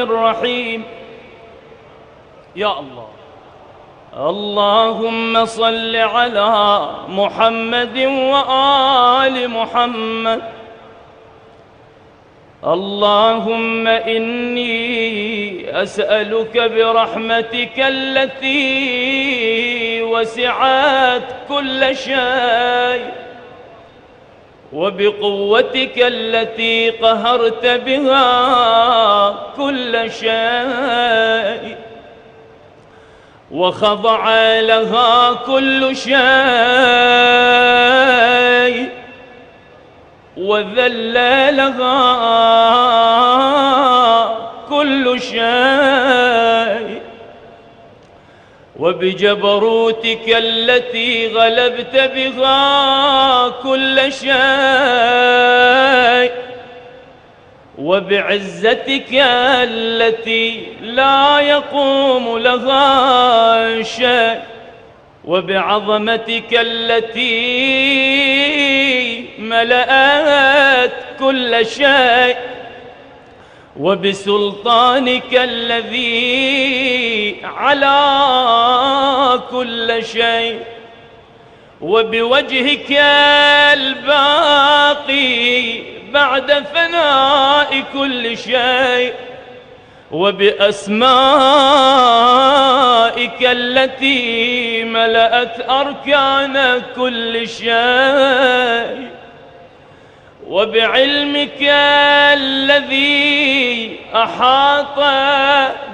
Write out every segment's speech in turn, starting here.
الرحيم. يا الله، اللهم صل على محمد وآل محمد. اللهم إني أسألك برحمتك التي وسعت كل شيء، وبقوتك التي قهرت بها كل شيء، وخضع لها كل شيء، وذل لها كل شيء، وبجبروتك التي غلبت بها كل شيء، وبعزتك التي لا يقوم لها شيء، وبعظمتك التي ملأت كل شيء، وبسلطانك الذي على كل شيء، وبوجهك الباقي بعد فناء كل شيء، وبأسمائك التي ملأت أركان كل شيء، وبعلمك الذي أحاط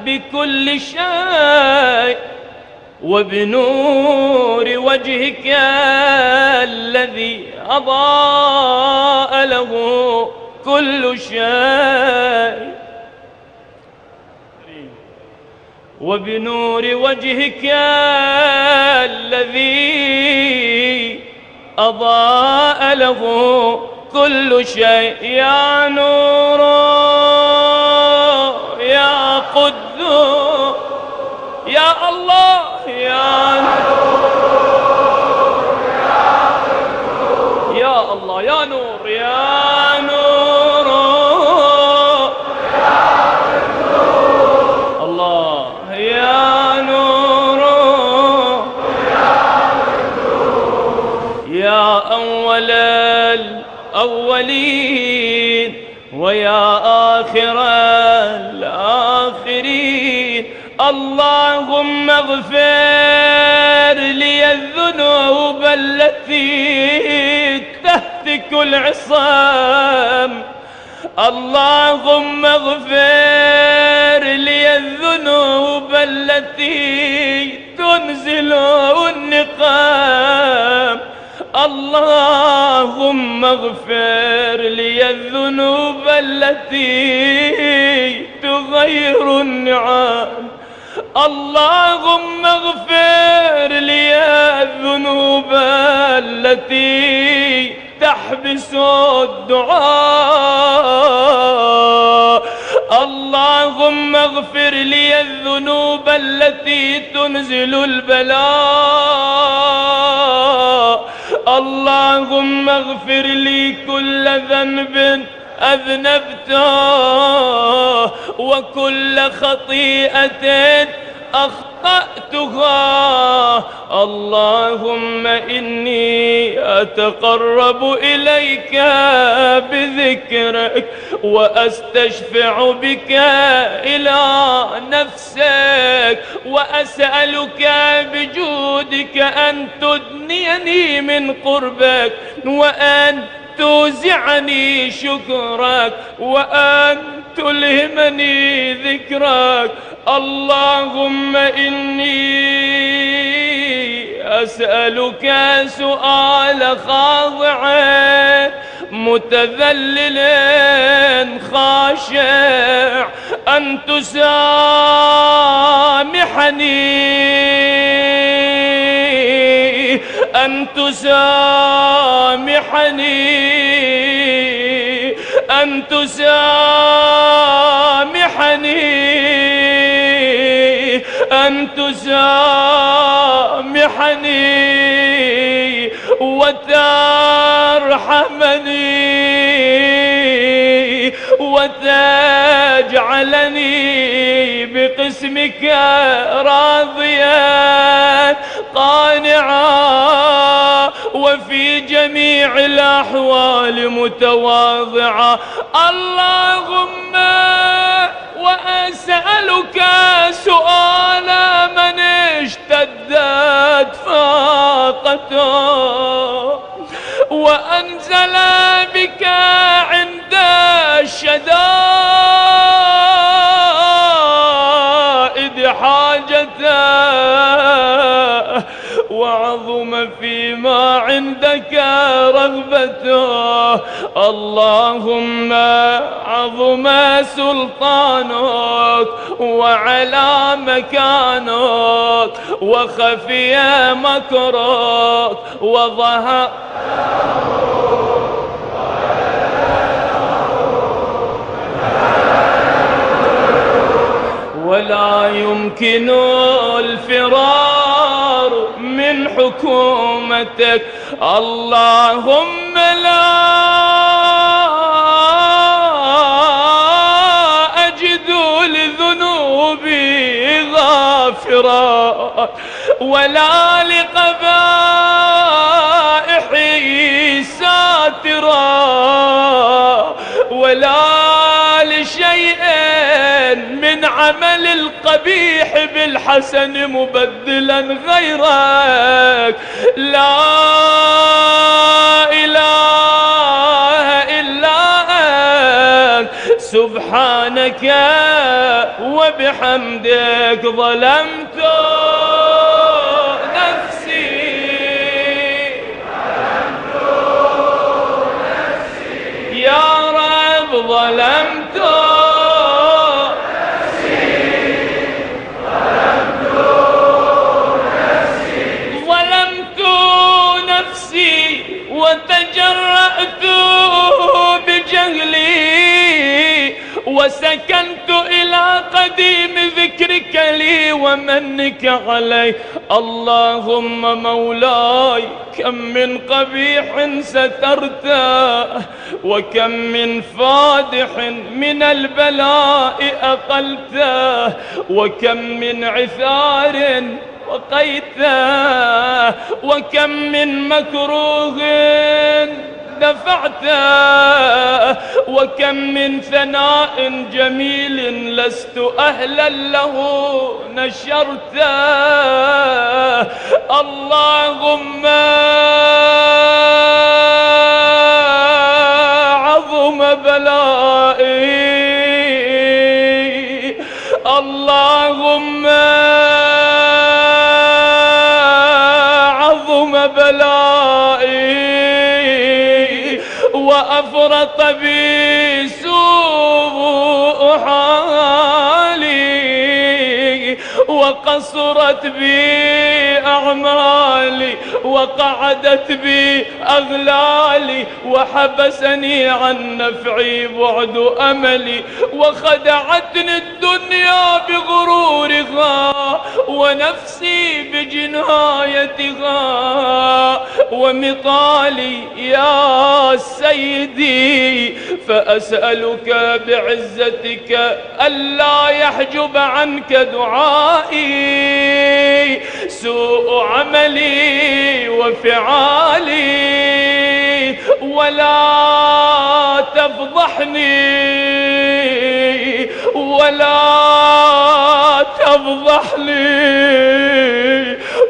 بكل شيء، وبنور وجهك الذي أضاء له كل شيء، وبنور وجهك الذي أضاء له كل شيء. يا نور يا قدوس يا الله، يا نور يا قدوس يا الله، يا نور يا نور يا قدوس الله، يا نور يا قدوس يا أول الأولين ويا آخر الآخرين. اللهم اغفر لي الذنوب التي تهتك العصام. اللهم اغفر لي الذنوب التي تنزل النقام. اللهم اغفر لي الذنوب التي تغير النعم. اللهم اغفر لي الذنوب التي تحبس الدعاء. اللهم اغفر لي الذنوب التي تنزل البلاء. اللهم اغفر لي كل ذنب أذنبته وكل خطيئة أخطأتها. اللهم إني أتقرب إليك بذكرك وأستشفع بك إلى نفسك، وأسألك بجودك أن تدنيني من قربك، وأن توزعني شكرك، وأن تلهمني ذكرك. اللهم إني أسألك سؤال خاضع متذلل خاشع أن تسامحني، أن تسامحني، أن تسامحني، أن تسامحني وترحمني وتجعلني بقسمك راضيا قانعا وفي جميع الأحوال متواضعا. اللهم وأسألك سؤال من اشتدت فاقته وأنزل بك عند الشدائد حاجته وعظم فيما عندك رغبته. اللهم عظم سلطانك وعلى مكانك وخفي مكرك وظهر ولا يمكن الفرار من حكومتك. اللهم لا أجد لذنوبي غافرا ولا لقبائحي ساترا ولا لشيء من عمل القبيح بالحسن مبدلا غيرك. لا إله إلا أنت سبحانك وبحمدك ظلمت نفسي يا رب ظلمت وتجرأت بجهلي وسكنت إلى قديم ذكرك لي ومنك علي. اللهم مولاي كم من قبيح سترته وكم من فادح من البلاء أقلته وكم من عثار وقيته وكم من مكروه دفعته وكم من ثناء جميل لست أهلا له نشرته. اللهم عظم بلائي اللهم عظم بلائي وأفرط بي سوء حالي وقصرت بي أعمالي وقعدت بي أغلالي وحبسني عن نفعي بعد أملي وخدعتني الدنيا بغرورها ونفسي بجنايتها ومطالي يا سيدي. فأسألك بعزتك ألا يحجب عنك دعائي سوء عملي وفعالي ولا تفضحني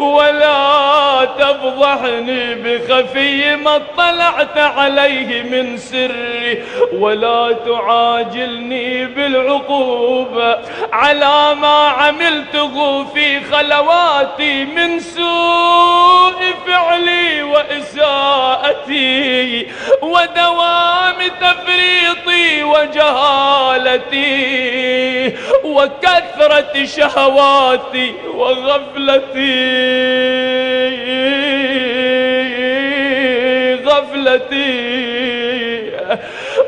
ولا تفضحني بخفي ما اطلعت عليه من سري ولا تعاجلني بالعقوبة على ما عملته في خلواتي من سوء فعلي وإساءتي ودوام تفريطي وجهالتي وكثرة شهواتي غفلتي.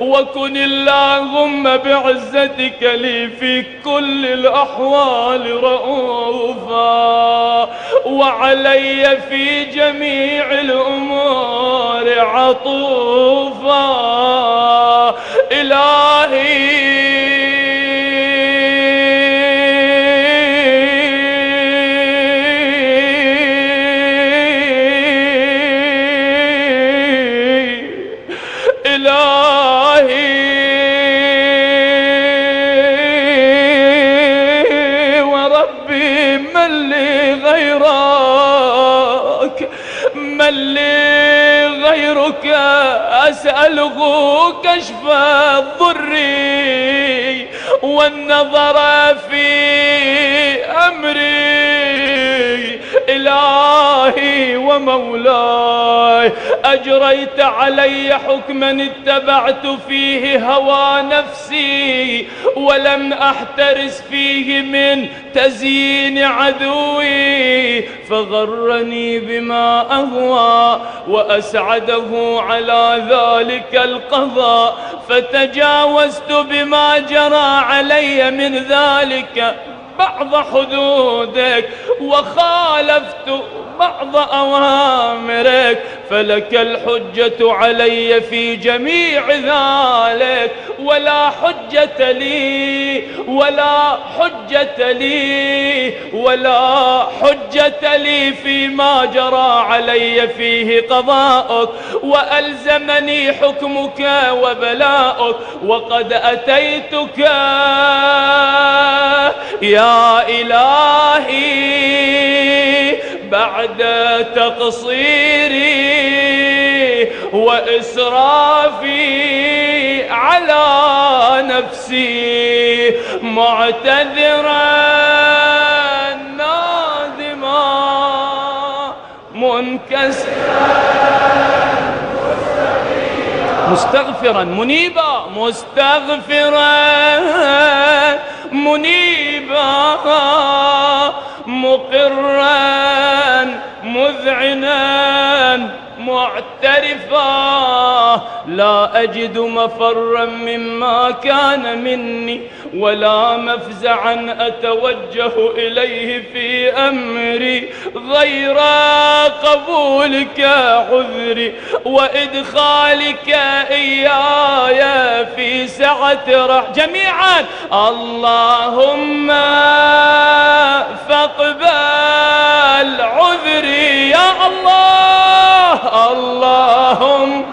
وكن اللهم بعزتك لي في كل الأحوال رؤوفا وعلي في جميع الأمور عطوفا. إلهي أسأله كشف الضر والنظر في أمري. إلهي ومولاي، أجريت علي حكما اتبعت فيه هوى نفسي، ولم أحترس فيه من تزيين عدوي، فغرني بما أهوى وأسعده على ذلك القضاء، فتجاوزت بما جرى علي من ذلك بعض حدودك، وخالفت بعض أوامرك، فلك الحجة علي في جميع ذلك، ولا حجة لي ولا حجة لي ولا حجة لي فيما جرى علي فيه قضاؤك، وألزمني حكمك وبلاؤك، وقد أتيتك يا إلهي بعد تقصيري وإسرافي على نفسي، معتذرا نادما منكسرا مستغفرا منيبا، مستغفرا منيبا، مقرا مذعنا معترفا، لا أجد مفرا مما كان مني ولا مفزعا أتوجه إليه في أمري غير قبولك عذري وإدخالك إياي في سعة جميعا. اللهم فاقبل عذري يا الله، اللهم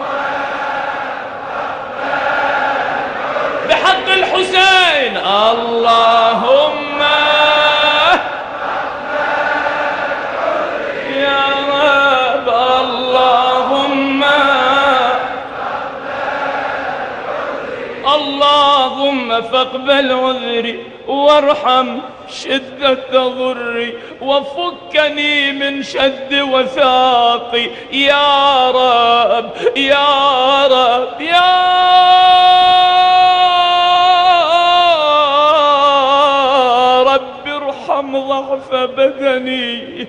بحق الحسين، اللهم يا رب، اللهم فاقبل عذري وارحم شدة ضري وفكني من شد وثاقي يا رب يا رب يا رب. ارحم ضعف بدني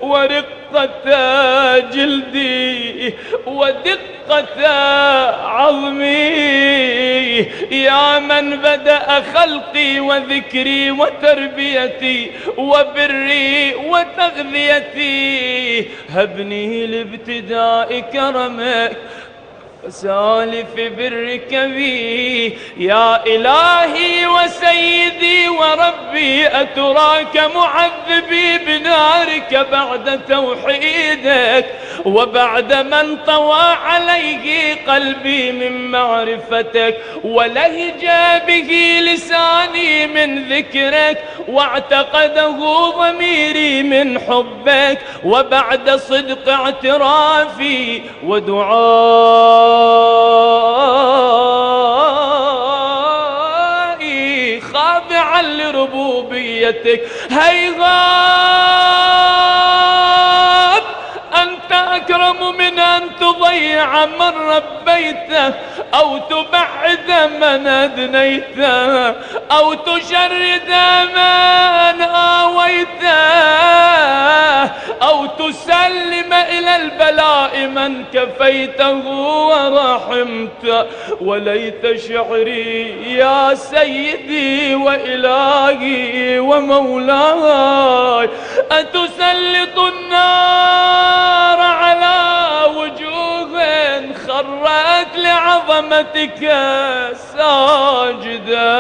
ورقة جلدي ودقة عظمي، يا من بدأ خلقي وذكري وتربيتي وبري وتغذيتي، هبني لابتداء كرمك وسالف برك بي. يا إلهي وسيدي وربي، أتراك معذبي بنارك بعد توحيدك وبعد من طوى عليه قلبي من معرفتك ولهج به لساني من ذكرك واعتقده ضميري من حبك، وبعد صدق اعترافي ودعائي خاضعا لربوبيتك، هيهات أنت أكرم من أن تضيع من ربيته أو تبعد من أدنيته أو تشرد من آويته أو تسلم إلى البلاء من كفيته ورحمته. وليت شعري يا سيدي وإلهي ومولاي، أتسلط النار على وجوه خرت لعظمتك ساجدة،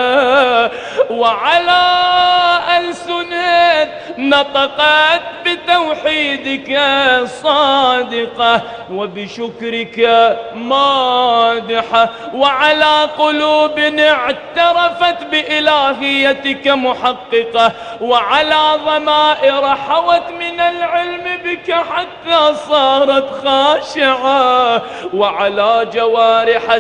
وعلى ألسن نطقت بتوحيدك صادقة وبشكرك مادحة، وعلى قلوب اعترفت بإلهيتك محققة، وعلى ضمائر حوت من من العلم بك حتى صارت خاشعة، وعلى جوارح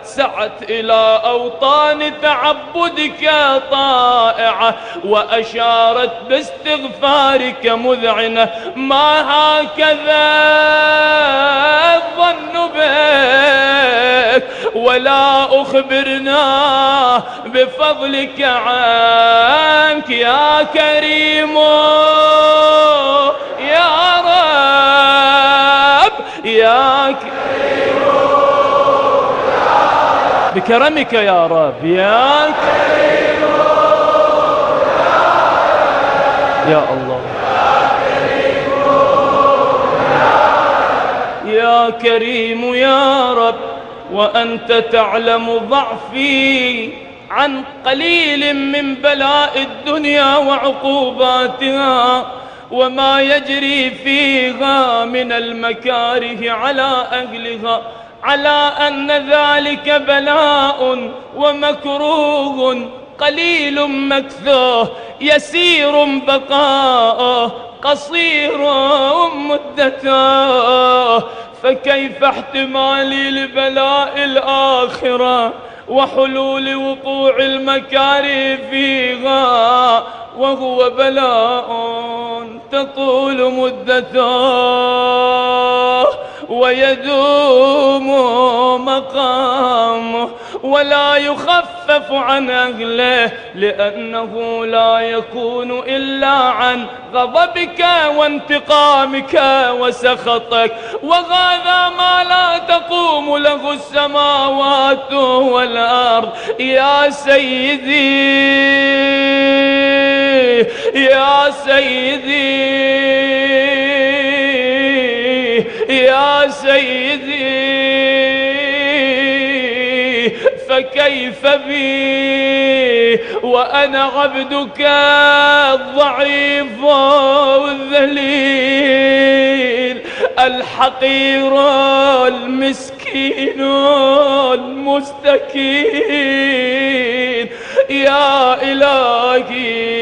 سعت إلى أوطان تعبدك طائعة، وأشارت باستغفارك مذعنة. ما هكذا الظن بك ولا أخبرنا بفضلك عنك يا كريم يا رب يا كريم بكرمك يا رب يا كريم يا الله يا كريم يا رب. وأنت تعلم ضعفي عن قليل من بلاء الدنيا وعقوباتها وما يجري فيها من المكاره على أهلها، على أن ذلك بلاء ومكروه قليل مكثوه، يسير بقاؤه، قصير مدته. فكيف احتمالي لبلاء الآخرة وحلول وقوع المكاره فيها وهو بلاء تطول مدته ويدوم مقامه ولا يخفف عن أهله، لأنه لا يكون إلا عن غضبك وانتقامك وسخطك، وهذا ما لا تقوم له السماوات والأرض. يا سيدي يا سيدي يا سيدي، فكيف بي وأنا عبدك الضعيف الذليل الحقير المسكين المستكين. يا إلهي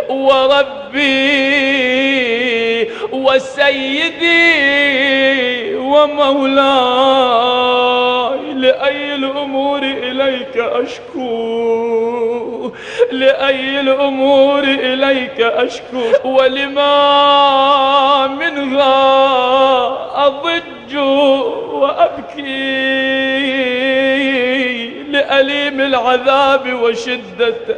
وربي وسيدي ومولاي، لأي الأمور إليك أشكو، لأي الأمور إليك أشكو، ولما منها أضج وأبكي، لأليم العذاب وشدته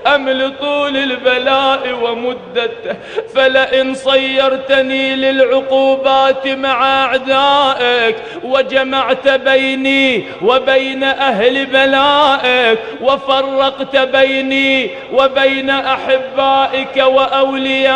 أم لطول البلاء ومدته. فلئن صيرتني للعقوبات مع أعدائك وجمعت بيني وبين أهل بلائك وفرقت بيني وبين أحبائك وأوليائك،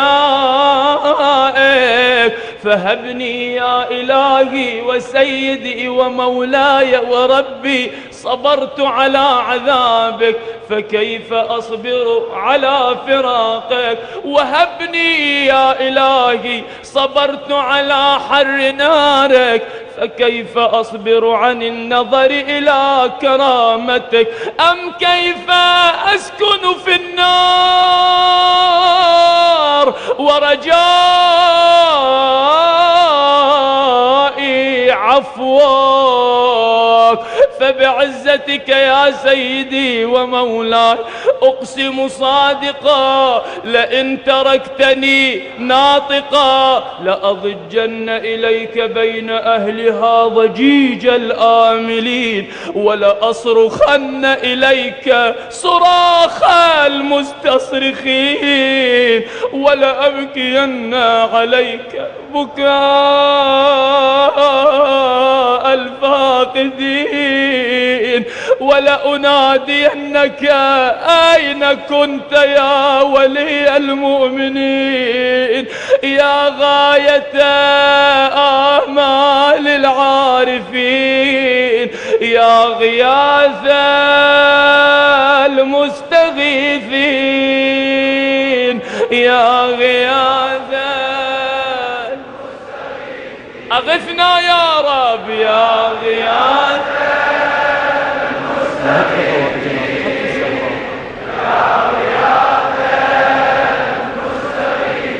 فهبني يا إلهي وسيدي ومولاي وربي صبرت على عذابك، فكيف أصبر على فراقك؟ وهبني يا إلهي صبرت على حر نارك، فكيف أصبر عن النظر إلى كرامتك؟ أم كيف أسكن في النار ورجائي عفوك؟ فبعزتك يا سيدي ومولاي أقسم صادقا لئن تركتني ناطقا لأضجن إليك بين أهلها ضجيج الآملين، ولأصرخن إليك صراخ المستصرخين، ولأبكين عليك بكاء الفاقدين، ولأنادينك أين كنت يا ولي المؤمنين، يا غاية آمال العارفين، يا غياث المستغيثين، يا غياث أغثنا يا رب، يا غياث المستغيثين، يا غياث المستغيثين.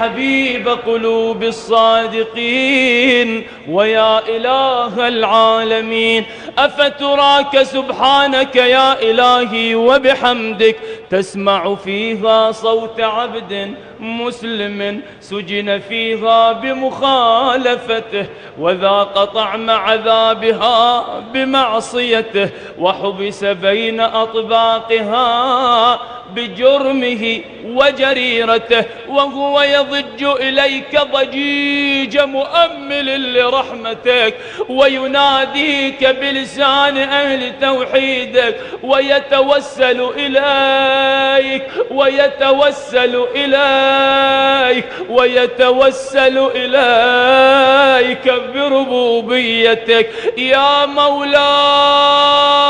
حبيب قلوب الصادقين ويا إله العالمين. أفتراك سبحانك يا إلهي وبحمدك تسمع فيها صوت عبد مسلم سجن فيها بمخالفته وذاق طعم عذابها بمعصيته وحبس بين أطباقها بجرمه وجريرته، وهو يضج إليك ضجيج مؤمل لرحمتك ويناديك بلسان أهل توحيدك ويتوسل إليك ويتوسل إليك ويتوسل إليك بربوبيتك يا مولاي.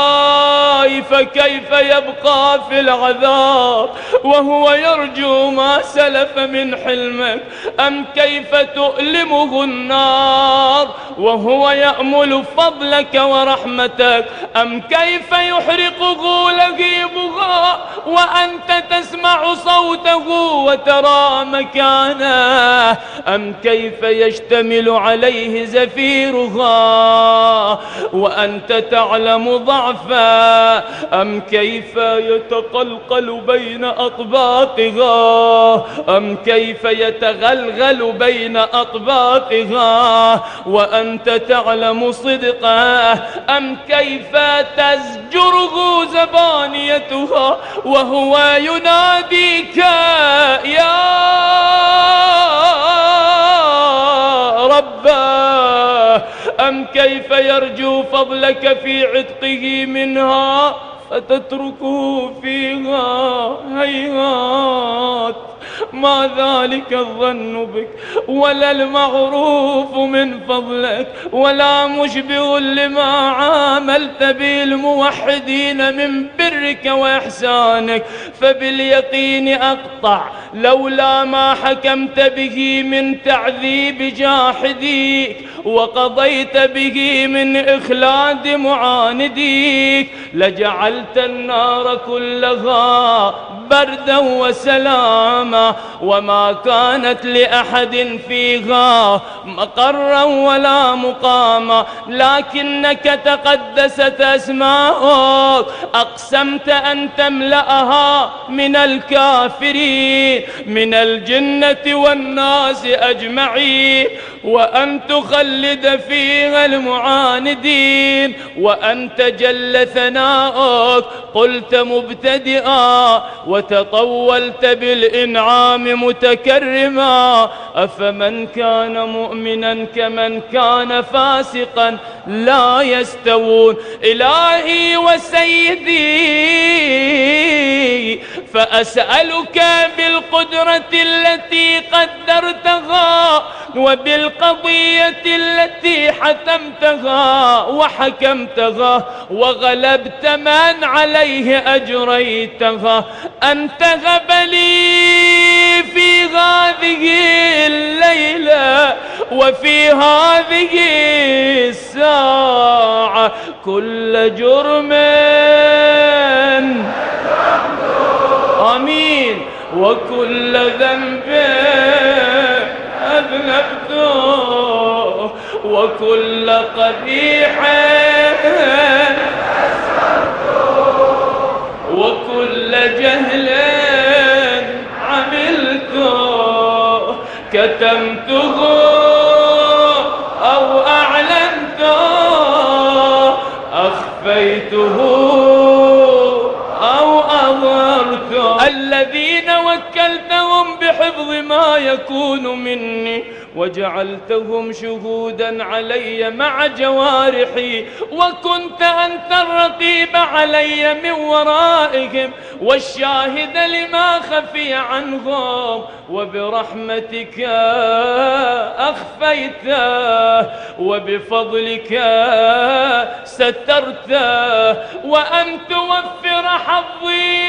فكيف يبقى في العذاب وهو يرجو ما سلف من حلمك؟ أم كيف تؤلمه النار وهو يأمل فضلك ورحمتك؟ أم كيف يحرقه لهيبها وأنت تسمع صوته وترى مكانه؟ أم كيف يشتمل عليه زفيرها وأنت تعلم ضعفه؟ أم كيف يتقلقل بين أطباقها؟ أم كيف يتغلغل بين أطباقها وأنت تعلم صدقه؟ أم كيف تزجره زبانيتها وهو يناديك يا رباه؟ أم كيف يرجو فضلك في عتقه منها فتتركه فيها؟ هيهات، ما ذلك الظن بك ولا المعروف من فضلك ولا مشبه لما عاملت به الموحدين من برك وإحسانك. فباليقين أقطع لولا ما حكمت به من تعذيب جاحديك وقضيت به من إخلاد معانديك لجعلت النار كلها بردا وسلاما وما كانت لأحد فيها مقرا ولا مقاما، لكنك تقدست أسماؤك أقسمت أن تملأها من الكافرين من الجنة والناس أجمعين وأن تخلد فيها المعاندين وأنت جل ثناؤك قلت مبتدئا وتطولت بالإنعام متكرما. أفمن كان مؤمنا كمن كان فاسقا لا يستوون. إلهي وسيدي فأسألك بالقدرة التي قدرتها وبالقضية التي حتمتها وحكمتها وغلبت من عليه أجريتها أن تهب لي في هذه الليلة وفي هذه الساعة كل جرم آمين وكل ذنب أذنبته وكل قبيح وكل جهل عملته كتمته أو أعلنته أخفيته أو أظهرته. الذين وكلتهم بحفظ ما يكون مني وجعلتهم شهودا علي مع جوارحي وكنت أنت الرقيب علي من ورائهم والشاهد لما خفي عنهم وبرحمتك أخفيته وبفضلك سترته وأن توفر حظي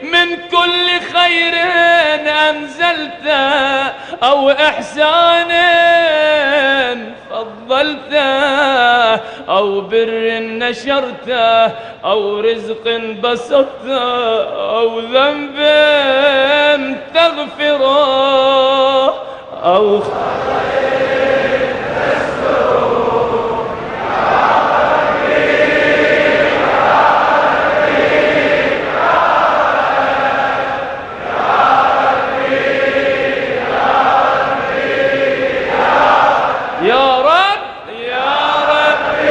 من كل خير أنزلته أو إحسان فضل فضلته، أو بر نشرته، أو رزق بسطته، أو ذنب تغفره، أو يا رب يا ربي يا ربي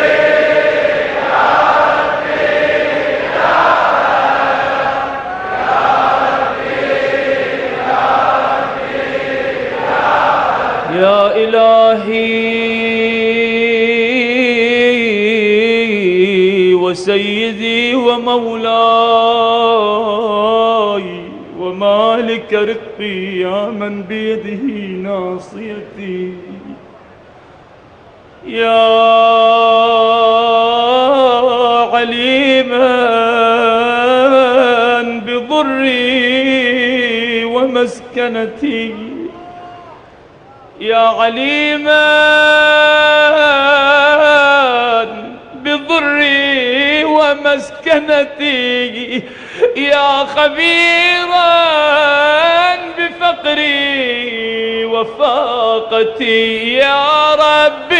يا ربي يا إلهي وسيدي ومولاي ومالك رقي، يا من بيده ناصيتي، يا عليما بضري ومسكنتي، يا عليما بضري ومسكنتي، يا خبيرا بفقري وفاقتي، يا ربي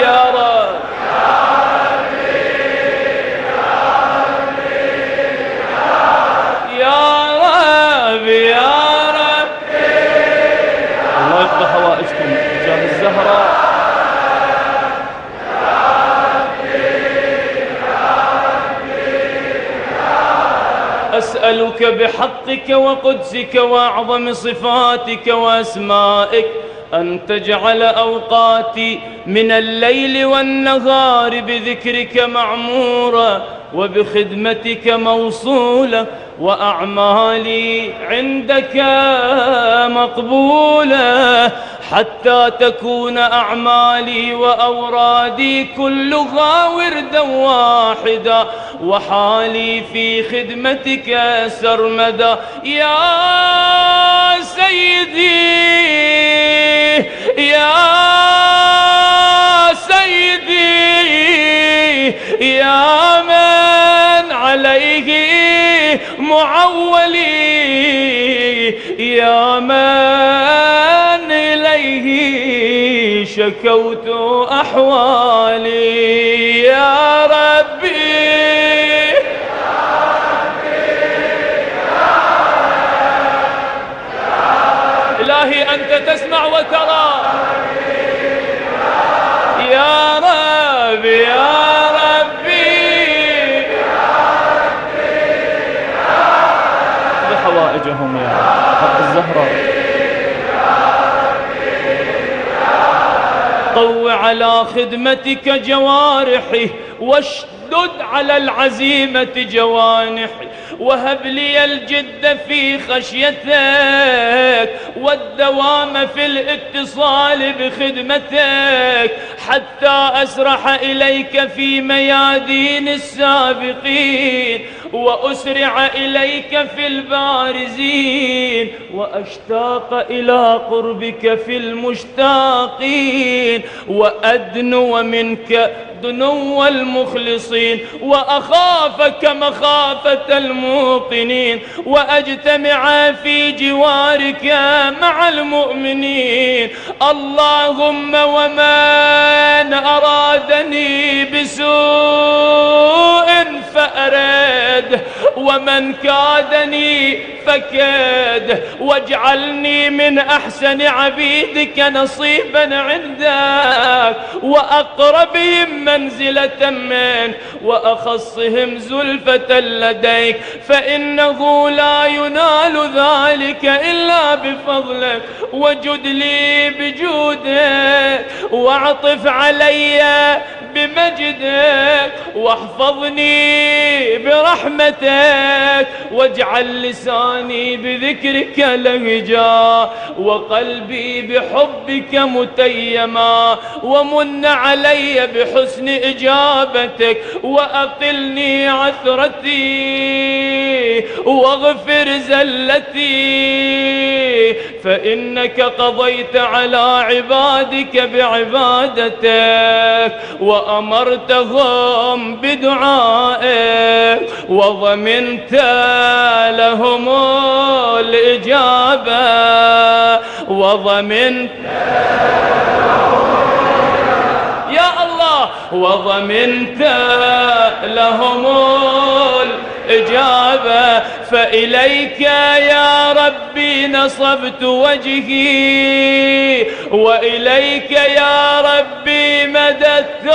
يا رب يا رب يا رب. الله يقضي حوائجكم بجاه الزهراء. أسألك بحقك وقدسك وأعظم صفاتك وأسمائك أن تجعل أوقاتي من الليل والنهار بذكرك معمورة، وبخدمتك موصولة، وأعمالي عندك مقبولة، حتى تكون أعمالي وأورادي كلها وردا واحدا، وحالي في خدمتك سرمدا. يا سيدي يا سيدي يا من عليه معولي، يا من إليه شكوت أحوالي، يا ربي إلهي أنت تسمع وترى، يا رب يا ربي بحوائجهم يا حق الزهراء. طوع على خدمتك جوارحي، واشدد على العزيمة جوانحي، وهب لي الجد في خشيتك والدوام في الاتصال بخدمتك، حتى أسرح إليك في ميادين السابقين، وأسرع إليك في البارزين، وأشتاق إلى قربك في المشتاقين، وأدنو منك دنو المخلصين، وأخافك مخافة الموقنين، وأجتمع في جوارك مع المؤمنين. اللهم ومن أرادني بسوء فأرد، ومن كادني فكد، واجعلني من أحسن عبيدك نصيبا عندك، وأقربهم منزلة منك، وأخصهم زلفة لديك، فإنه لا ينال ذلك إلا بفضلك. وجد لي بجودك، واعطف علي بمجدك، واحفظني برحمتك، واجعل لساني بذكرك لهجا، وقلبي بحبك متيما، ومن علي بحسن إجابتك، وأقلني عثرتي واغفر زلتي، فإنك قضيت على عبادك بعبادتك وأمرتهم بدعائك وضمنت لهم الإجابة يا الله وضمنت لهم الإجابة. فإليك يا ربي نصبت وجهي وإليك يا ربي مددت،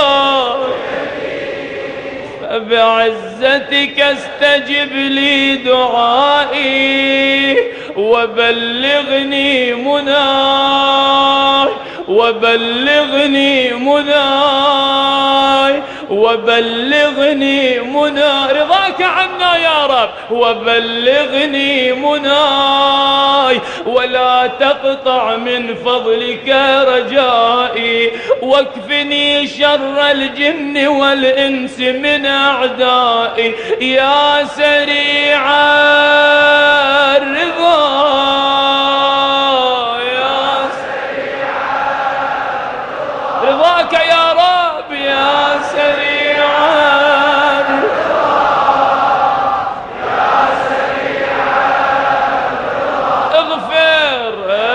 فبعزتك استجب لي دعائي وبلغني مناي وبلغني مناي رضاك عنا يا رب، وبلغني مناي ولا تقطع من فضلك رجائي، واكفني شر الجن والإنس من أعدائي يا سريع الرضا رضاك يا رب يا سريع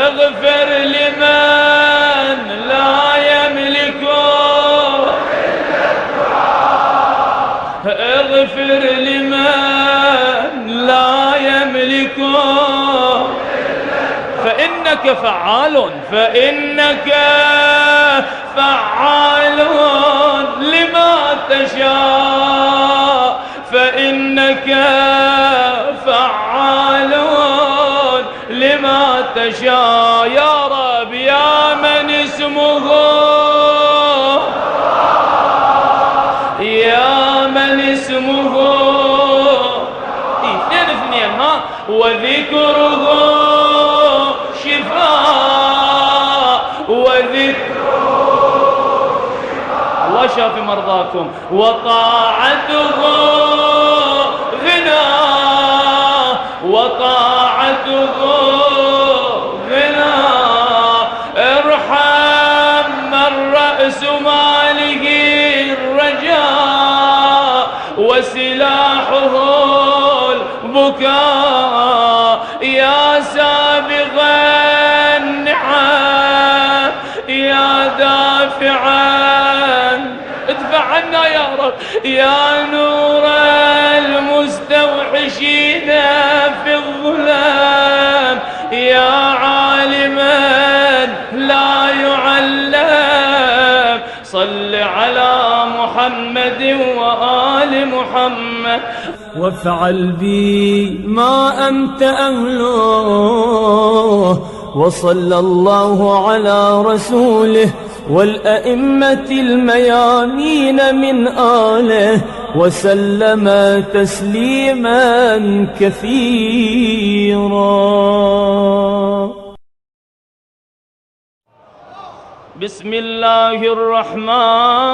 اغفر لمن لا يملك اغفر لمن لا يملك، فإنك فعال لما تشاء، فإنك فعال لما تشاء يا رب. يا من اسمه اثنين وذكره شفاء الله شافي مرضاكم، وطاعته غنى ارحم من رأس ماله الرجاء وسلاحه البكاء يا سابغ النعم يا دافعا ادفع عنا يا رب، يا نور المستوحشين في الظلام، يا عالما لا يعلم، صل على محمد وآل محمد وافعل بي ما أنت أهله، وصلى الله على رسوله والأئمة الميامين من آله وسلم تسليما كثيرا. بسم الله الرحمن